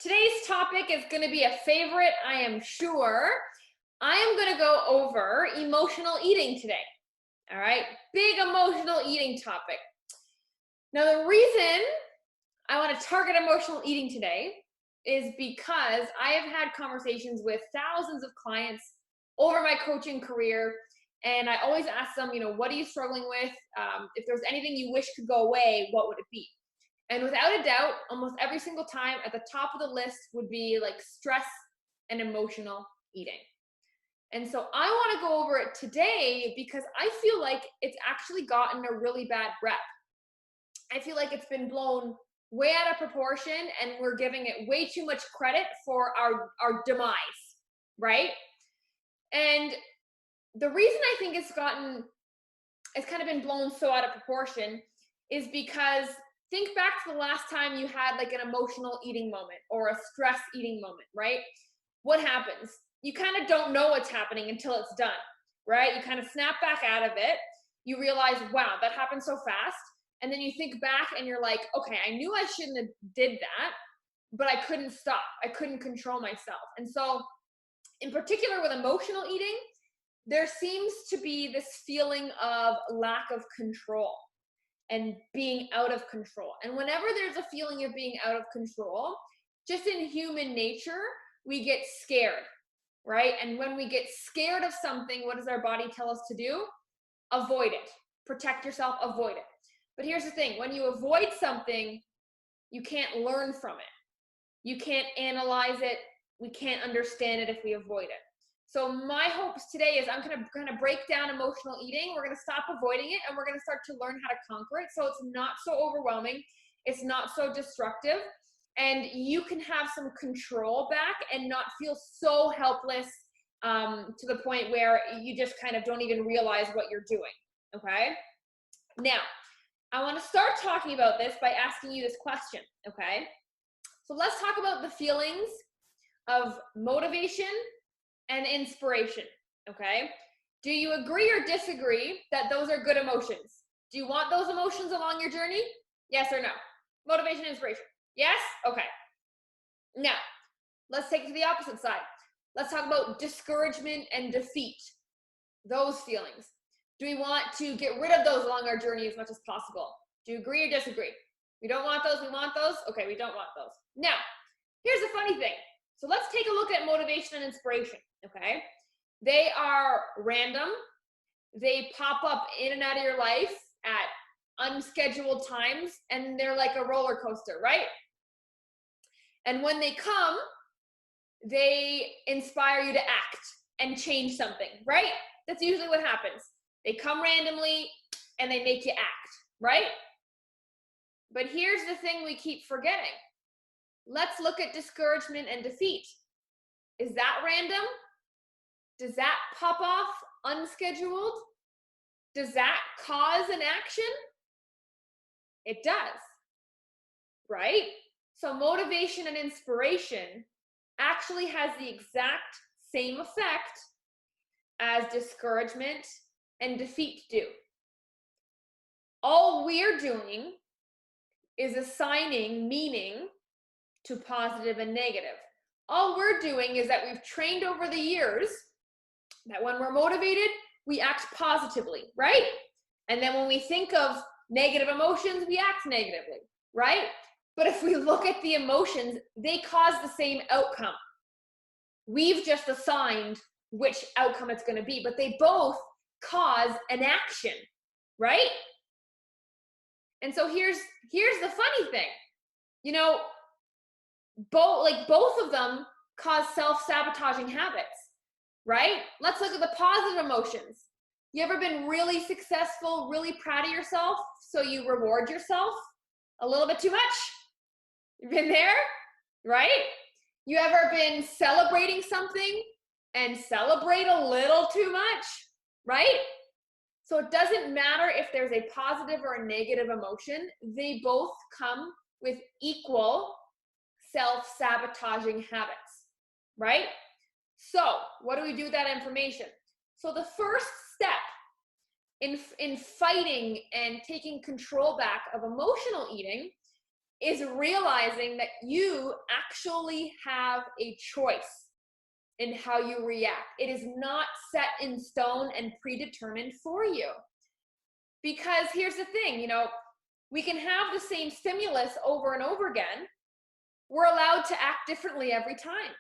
Today's topic is going to be a favorite, I am sure. I am going to go over emotional eating today. All right, big emotional eating topic. Now, the reason I want to target emotional eating today is because I have had conversations with thousands of clients over my coaching career. And I always ask them, what are you struggling with? If there's anything you wish could go away, what would it be? And without a doubt, almost every single time at the top of the list would be like stress and emotional eating. And so I want to go over it today because I feel like it's actually gotten a really bad rep. I feel like it's been blown way out of proportion and we're giving it way too much credit for our demise, right? And the reason I think it's kind of been blown so out of proportion is because think back to the last time you had like an emotional eating moment or a stress eating moment, right? What happens? You kind of don't know what's happening until it's done, right? You kind of snap back out of it. You realize, wow, that happened so fast. And then you think back and you're like, okay, I knew I shouldn't have did that, but I couldn't stop. I couldn't control myself. And so in particular with emotional eating, there seems to be this feeling of lack of control and being out of control. And whenever there's a feeling of being out of control, just in human nature, we get scared, right? And when we get scared of something, what does our body tell us to do? Avoid it. Protect yourself, avoid it. But here's the thing, when you avoid something, you can't learn from it. You can't analyze it. We can't understand it if we avoid it. So my hopes today is I'm going to break down emotional eating. We're going to stop avoiding it and we're going to start to learn how to conquer it. So it's not so overwhelming. It's not so destructive. And you can have some control back and not feel so helpless to the point where you just kind of don't even realize what you're doing. Okay. Now, I want to start talking about this by asking you this question. Okay. So let's talk about the feelings of motivation and inspiration, okay? Do you agree or disagree that those are good emotions? Do you want those emotions along your journey? Yes or no? Motivation, inspiration. Yes? Okay. Now, let's take it to the opposite side. Let's talk about discouragement and defeat. Those feelings. Do we want to get rid of those along our journey as much as possible? Do you agree or disagree? We don't want those, we want those? Okay, we don't want those. Now, here's the funny thing. So let's take a look at motivation and inspiration, okay? They are random. They pop up in and out of your life at unscheduled times, and they're like a roller coaster, right? And when they come, they inspire you to act and change something, right? That's usually what happens. They come randomly and they make you act, right? But here's the thing we keep forgetting. Let's look at discouragement and defeat. Is that random? Does that pop off unscheduled? Does that cause an action? It does, right? So motivation and inspiration actually has the exact same effect as discouragement and defeat do. All we're doing is assigning meaning to positive and negative. All we're doing is that we've trained over the years that when we're motivated, we act positively, right? And then when we think of negative emotions, we act negatively, right? But if we look at the emotions, they cause the same outcome. We've just assigned which outcome it's going to be, but they both cause an action, right? And so here's the funny thing. Both of them cause self-sabotaging habits, right? Let's look at the positive emotions. You ever been really successful, really proud of yourself, so you reward yourself a little bit too much? You've been there, right? You ever been celebrating something and celebrate a little too much, right? So it doesn't matter if there's a positive or a negative emotion, they both come with equal self-sabotaging habits, right? So what do we do with that information? So the first step in fighting and taking control back of emotional eating is realizing that you actually have a choice in how you react. It is not set in stone and predetermined for you. Because here's the thing, you know, we can have the same stimulus over and over again. We're allowed to act differently every time,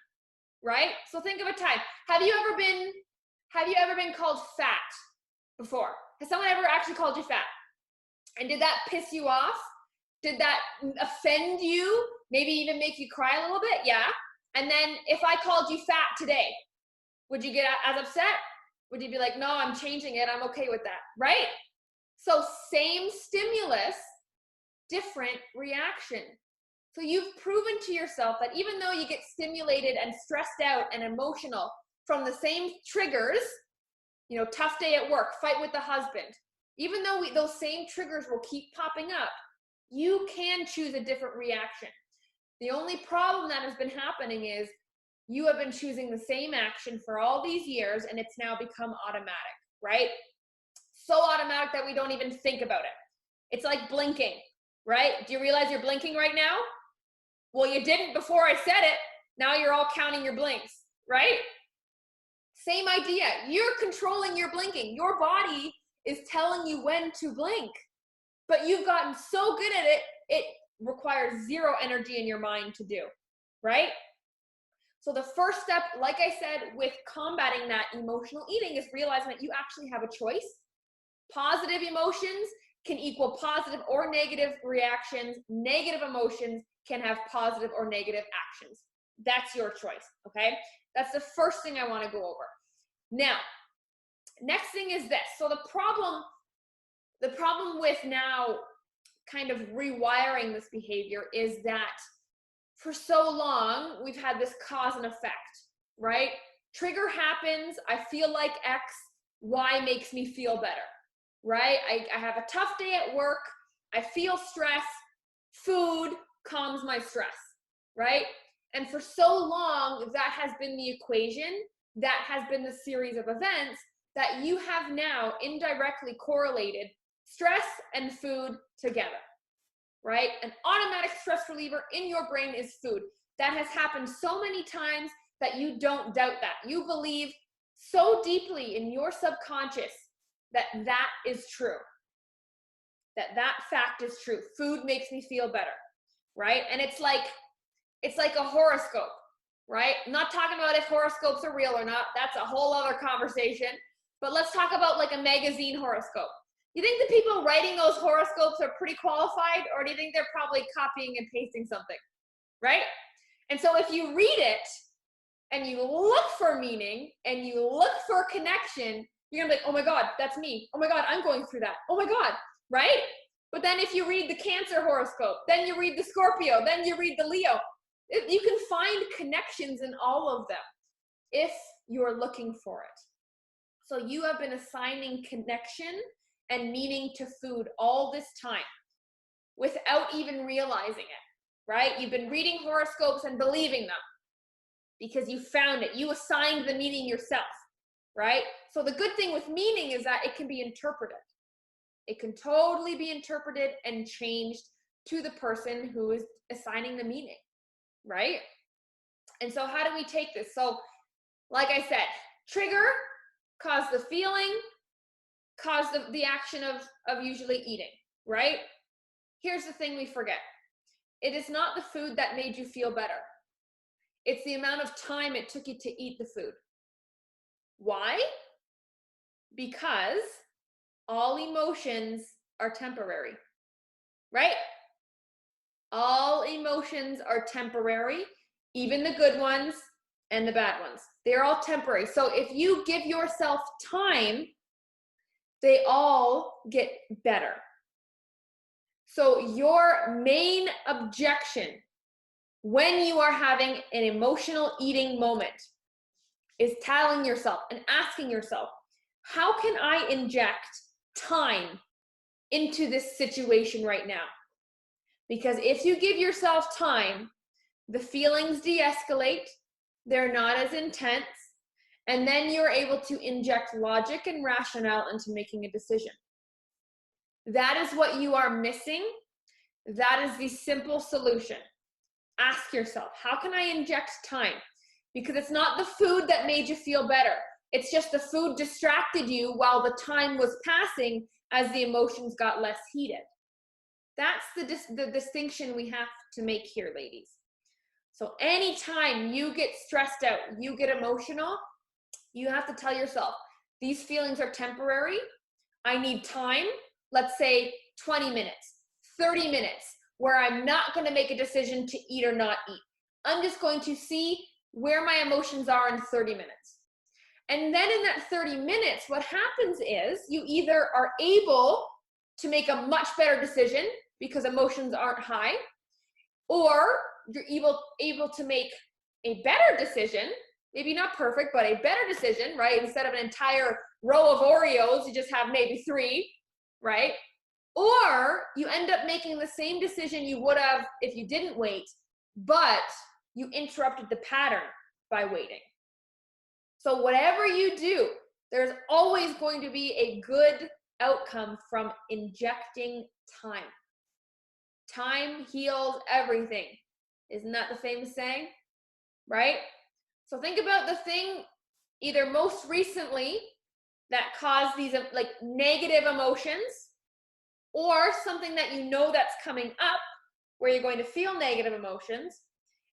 right? So think of a time. Have you ever been called fat before? Has someone ever actually called you fat? And did that piss you off? Did that offend you? Maybe even make you cry a little bit? Yeah. And then if I called you fat today, would you get as upset? Would you be like, no, I'm changing it, I'm okay with that, right? So same stimulus, different reaction. So you've proven to yourself that even though you get stimulated and stressed out and emotional from the same triggers, you know, tough day at work, fight with the husband, even though those same triggers will keep popping up, you can choose a different reaction. The only problem that has been happening is you have been choosing the same action for all these years and it's now become automatic, right? So automatic that we don't even think about it. It's like blinking, right? Do you realize you're blinking right now? Well, you didn't before I said it. Now you're all counting your blinks, right? Same idea. You're controlling your blinking. Your body is telling you when to blink, but you've gotten so good at it, it requires zero energy in your mind to do, right? So the first step, like I said, with combating that emotional eating is realizing that you actually have a choice. Positive emotions can equal positive or negative reactions. Negative emotions can have positive or negative actions. That's your choice, okay? That's the first thing I want to go over. Now, next thing is this. So the problem with now kind of rewiring this behavior is that for so long, we've had this cause and effect, right? Trigger happens, I feel like X, Y makes me feel better, right? I have a tough day at work, I feel stress, food calms my stress, right? And for so long, that has been the equation, that has been the series of events that you have now indirectly correlated stress and food together, right? An automatic stress reliever in your brain is food. That has happened so many times that you don't doubt that. You believe so deeply in your subconscious that that is true, that fact is true. Food makes me feel better, right? And it's like a horoscope, right? I'm not talking about if horoscopes are real or not. That's a whole other conversation. But let's talk about like a magazine horoscope. You think the people writing those horoscopes are pretty qualified, or do you think they're probably copying and pasting something, right? And so if you read it and you look for meaning and you look for connection, you're gonna be like, oh my God, that's me. Oh my God, I'm going through that. Oh my God, right? But then if you read the Cancer horoscope, then you read the Scorpio, then you read the Leo, you can find connections in all of them if you're looking for it. So you have been assigning connection and meaning to food all this time without even realizing it, right? You've been reading horoscopes and believing them because you found it. You assigned the meaning yourself, right? So the good thing with meaning is that it can be interpreted. It can totally be interpreted and changed to the person who is assigning the meaning, right? And so how do we take this? So like I said, trigger, cause the feeling, cause the action of usually eating, right? Here's the thing we forget. It is not the food that made you feel better. It's the amount of time it took you to eat the food. Why? Because all emotions are temporary, right? All emotions are temporary, even the good ones and the bad ones. They're all temporary. So if you give yourself time, they all get better. So your main objection when you are having an emotional eating moment is telling yourself and asking yourself, how can I inject time into this situation right now? Because if you give yourself time, the feelings de-escalate, they're not as intense, and then you're able to inject logic and rationale into making a decision. That is what you are missing That is the simple solution. Ask yourself, how can I inject time? Because it's not the food that made you feel better. It's just the food distracted you while the time was passing as the emotions got less heated. That's the distinction we have to make here, ladies. So anytime you get stressed out, you get emotional, you have to tell yourself, these feelings are temporary. I need time, let's say 20 minutes, 30 minutes, where I'm not going to make a decision to eat or not eat. I'm just going to see where my emotions are in 30 minutes. And then in that 30 minutes, what happens is you either are able to make a much better decision because emotions aren't high, or you're able to make a better decision, maybe not perfect, but a better decision, right? Instead of an entire row of Oreos, you just have maybe 3, right? Or you end up making the same decision you would have if you didn't wait, but you interrupted the pattern by waiting. So whatever you do, there's always going to be a good outcome from injecting time. Time heals everything. Isn't that the famous saying? Right? So think about the thing either most recently that caused these like negative emotions, or something that you know that's coming up where you're going to feel negative emotions,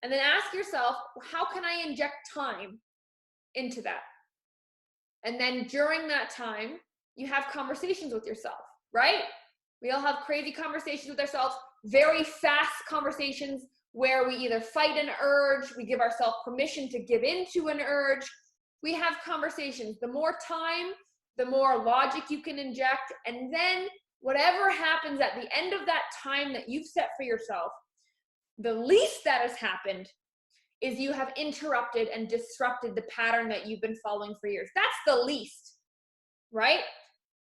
and then ask yourself, how can I inject time into that? And then during that time, you have conversations with yourself, right? We all have crazy conversations with ourselves, very fast conversations where we either fight an urge, we give ourselves permission to give into an urge. We have conversations. The more time, the more logic you can inject, and then whatever happens at the end of that time that you've set for yourself, the least that has happened is you have interrupted and disrupted the pattern that you've been following for years. That's the least, right?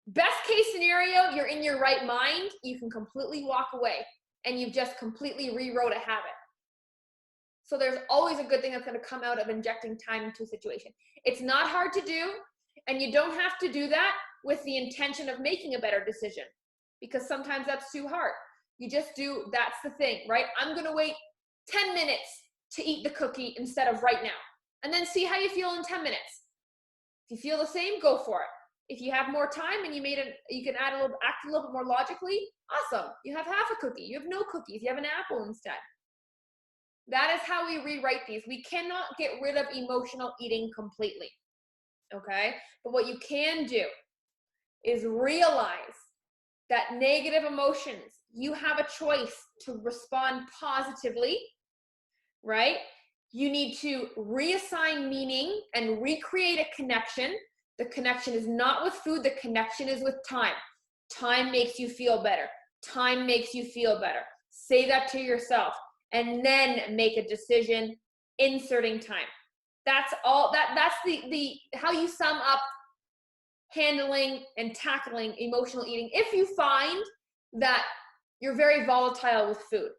Best case scenario, you're in your right mind, you can completely walk away and you've just completely rewrote a habit. So there's always a good thing that's going to come out of injecting time into a situation. It's not hard to do, and you don't have to do that with the intention of making a better decision, because sometimes that's too hard. You just do, that's the thing, right? I'm going to wait 10 minutes to eat the cookie instead of right now, and then see how you feel in 10 minutes. If you feel the same, go for it. If you have more time and you can act a little bit more logically, awesome. You have half a cookie, you have no cookies, you have an apple instead. That is how we rewrite these. We cannot get rid of emotional eating completely, okay? But what you can do is realize that negative emotions, you have a choice to respond positively, right? You need to reassign meaning and recreate a connection. The connection is not with food, the connection is with time. Time makes you feel better. Time makes you feel better. Say that to yourself, and then make a decision, inserting time. That's all. That's the how you sum up handling and tackling emotional eating. If you find that you're very volatile with food,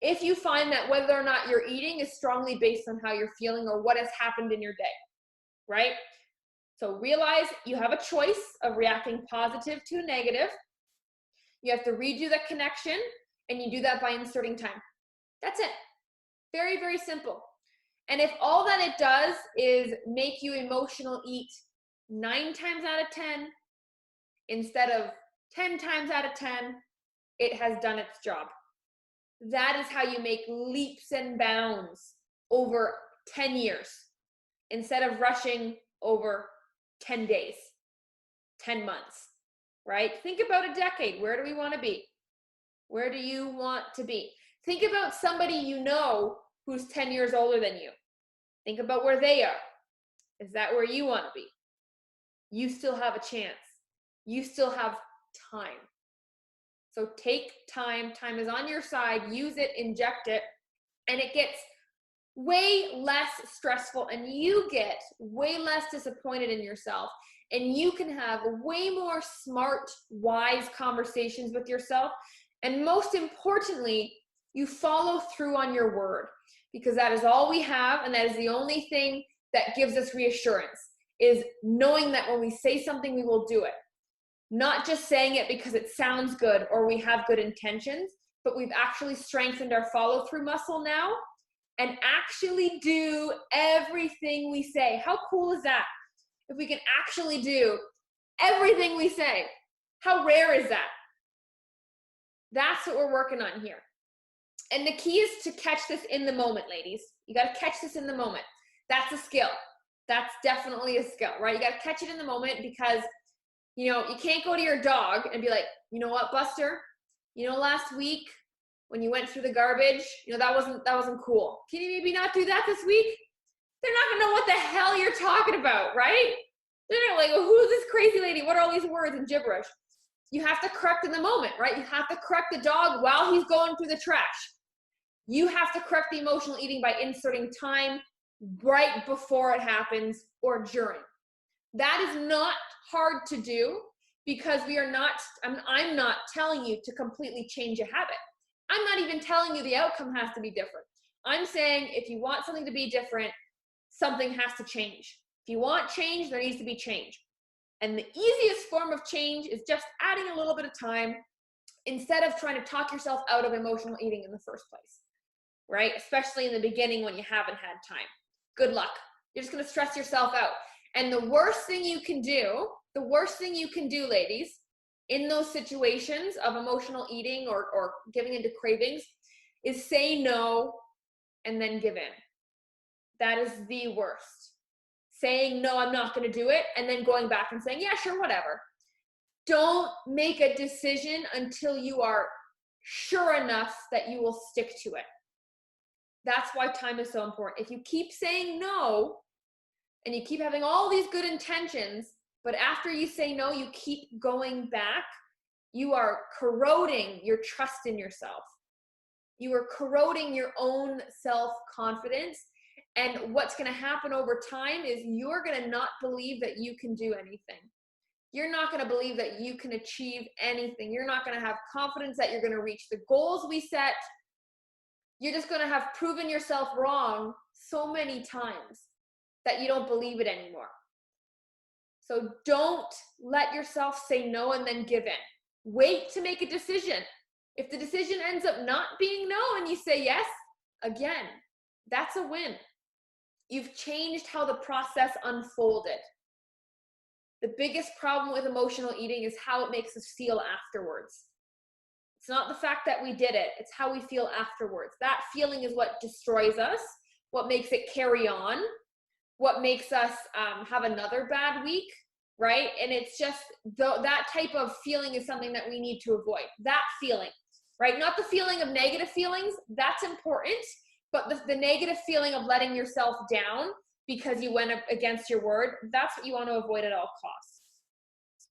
if you find that whether or not you're eating is strongly based on how you're feeling or what has happened in your day, right? So realize you have a choice of reacting positive to negative. You have to redo the connection, and you do that by inserting time. That's it. Very, very simple. And if all that it does is make you emotional eat 9 times out of 10 instead of 10 times out of 10, it has done its job. That is how you make leaps and bounds over 10 years instead of rushing over 10 days, 10 months, right? Think about a decade. Where do we want to be? Where do you want to be? Think about somebody you know who's 10 years older than you. Think about where they are. Is that where you want to be? You still have a chance. You still have time. So take time. Time is on your side. Use it, inject it, and it gets way less stressful, and you get way less disappointed in yourself, and you can have way more smart, wise conversations with yourself. And most importantly, you follow through on your word, because that is all we have, and that is the only thing that gives us reassurance, is knowing that when we say something, we will do it. Not just saying it because it sounds good or we have good intentions, but we've actually strengthened our follow-through muscle now and actually do everything we say. How cool is that? If we can actually do everything we say, how rare is that? That's what we're working on here. And the key is to catch this in the moment, ladies. You got to catch this in the moment. That's a skill. That's definitely a skill, right? You got to catch it in the moment because, you can't go to your dog and be like, you know what, Buster? Last week when you went through the garbage, that wasn't cool. Can you maybe not do that this week? They're not gonna know what the hell you're talking about, right? They're gonna be like, well, who's this crazy lady? What are all these words and gibberish? You have to correct in the moment, right? You have to correct the dog while he's going through the trash. You have to correct the emotional eating by inserting time right before it happens or during. That is not hard to do because I'm not telling you to completely change a habit. I'm not even telling you the outcome has to be different. I'm saying if you want something to be different, something has to change. If you want change, there needs to be change. And the easiest form of change is just adding a little bit of time instead of trying to talk yourself out of emotional eating in the first place, right? Especially in the beginning when you haven't had time. Good luck. You're just going to stress yourself out. And the worst thing you can do, ladies, in those situations of emotional eating or giving into cravings is say no and then give in. That is the worst. Saying, no, I'm not going to do it, and then going back and saying, yeah, sure, whatever. Don't make a decision until you are sure enough that you will stick to it. That's why time is so important. If you keep saying no, and you keep having all these good intentions, but after you say no, you keep going back, you are corroding your trust in yourself. You are corroding your own self-confidence. And what's going to happen over time is you're going to not believe that you can do anything. You're not going to believe that you can achieve anything. You're not going to have confidence that you're going to reach the goals we set. You're just going to have proven yourself wrong so many times that you don't believe it anymore. So don't let yourself say no and then give in. Wait to make a decision. If the decision ends up not being no and you say yes, again, that's a win. You've changed how the process unfolded. The biggest problem with emotional eating is how it makes us feel afterwards. It's not the fact that we did it, it's how we feel afterwards. That feeling is what destroys us, what makes it carry on, what makes us have another bad week, right? And it's just that type of feeling is something that we need to avoid. That feeling, right? Not the feeling of negative feelings, that's important, but the negative feeling of letting yourself down because you went up against your word, that's what you want to avoid at all costs.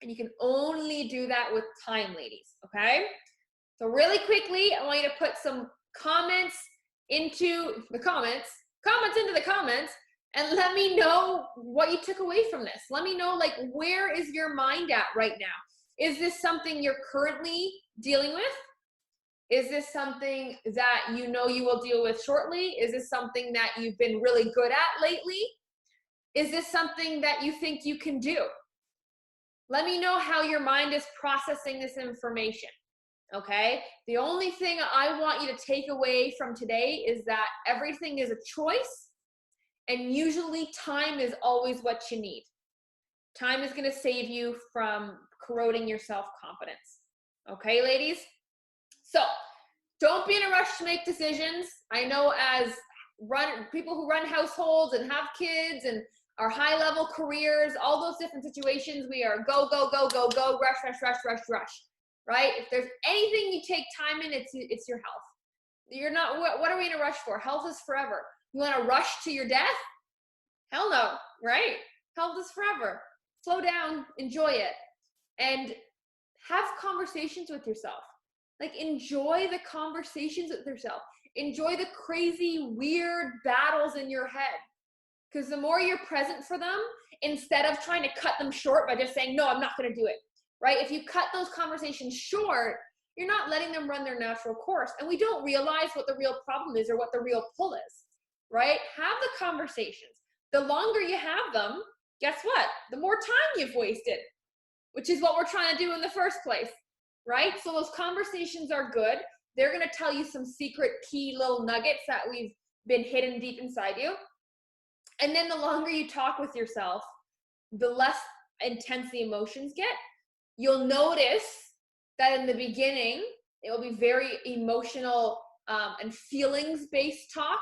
And you can only do that with time, ladies, okay? So really quickly, I want you to put some comments into the comments, and let me know what you took away from this. Let me know, like, where is your mind at right now? Is this something you're currently dealing with? Is this something that you know you will deal with shortly? Is this something that you've been really good at lately? Is this something that you think you can do? Let me know how your mind is processing this information, okay? The only thing I want you to take away from today is that everything is a choice, and usually time is always what you need. Time is gonna save you from corroding your self-confidence. Okay, ladies? So don't be in a rush to make decisions. I know as people who run households and have kids and our high-level careers, all those different situations, we are go, go, go, go, go, rush, rush, rush, rush, rush, right? If there's anything you take time in, it's your health. You're not, what are we in a rush for? Health is forever. You want to rush to your death? Hell no, right? Health is forever. Slow down, enjoy it, and have conversations with yourself. Like, enjoy the conversations with yourself. Enjoy the crazy, weird battles in your head. Because the more you're present for them, instead of trying to cut them short by just saying, no, I'm not going to do it, right? If you cut those conversations short, you're not letting them run their natural course. And we don't realize what the real problem is or what the real pull is, right? Have the conversations. The longer you have them, guess what? The more time you've wasted, which is what we're trying to do in the first place, right? So those conversations are good. they're going to tell you some secret key little nuggets that we've been hidden deep inside you. And then the longer you talk with yourself, the less intense the emotions get. You'll notice that in the beginning, it will be very emotional and feelings-based talk.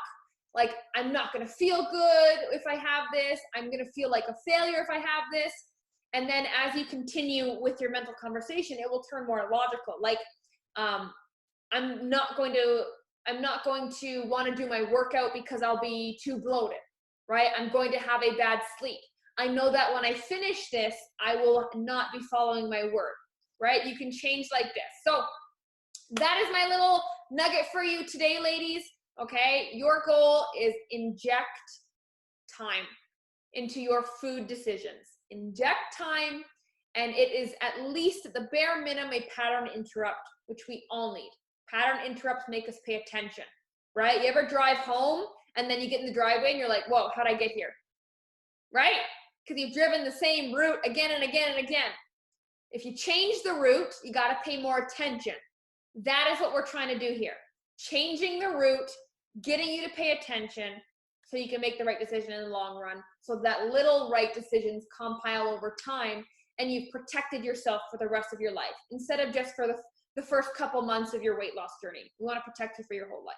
Like, I'm not going to feel good if I have this. I'm going to feel like a failure if I have this. And then as you continue with your mental conversation, it will turn more logical. Like, I'm not going to want to do my workout because I'll be too bloated, right? I'm going to have a bad sleep. I know that when I finish this, I will not be following my word, right? You can change like this. So that is my little nugget for you today, ladies. Okay, your goal is inject time into your food decisions. Inject time, and it is at least at the bare minimum a pattern interrupt, which we all need. Pattern interrupts make us pay attention, right? You ever drive home and then you get in the driveway and you're like, whoa, how'd I get here? Right? Because you've driven the same route again and again and again. If you change the route, you got to pay more attention. That is what we're trying to do here. Changing the route, getting you to pay attention so you can make the right decision in the long run, so that little right decisions compile over time and you've protected yourself for the rest of your life instead of just for the first couple months of your weight loss journey. We want to protect you for your whole life.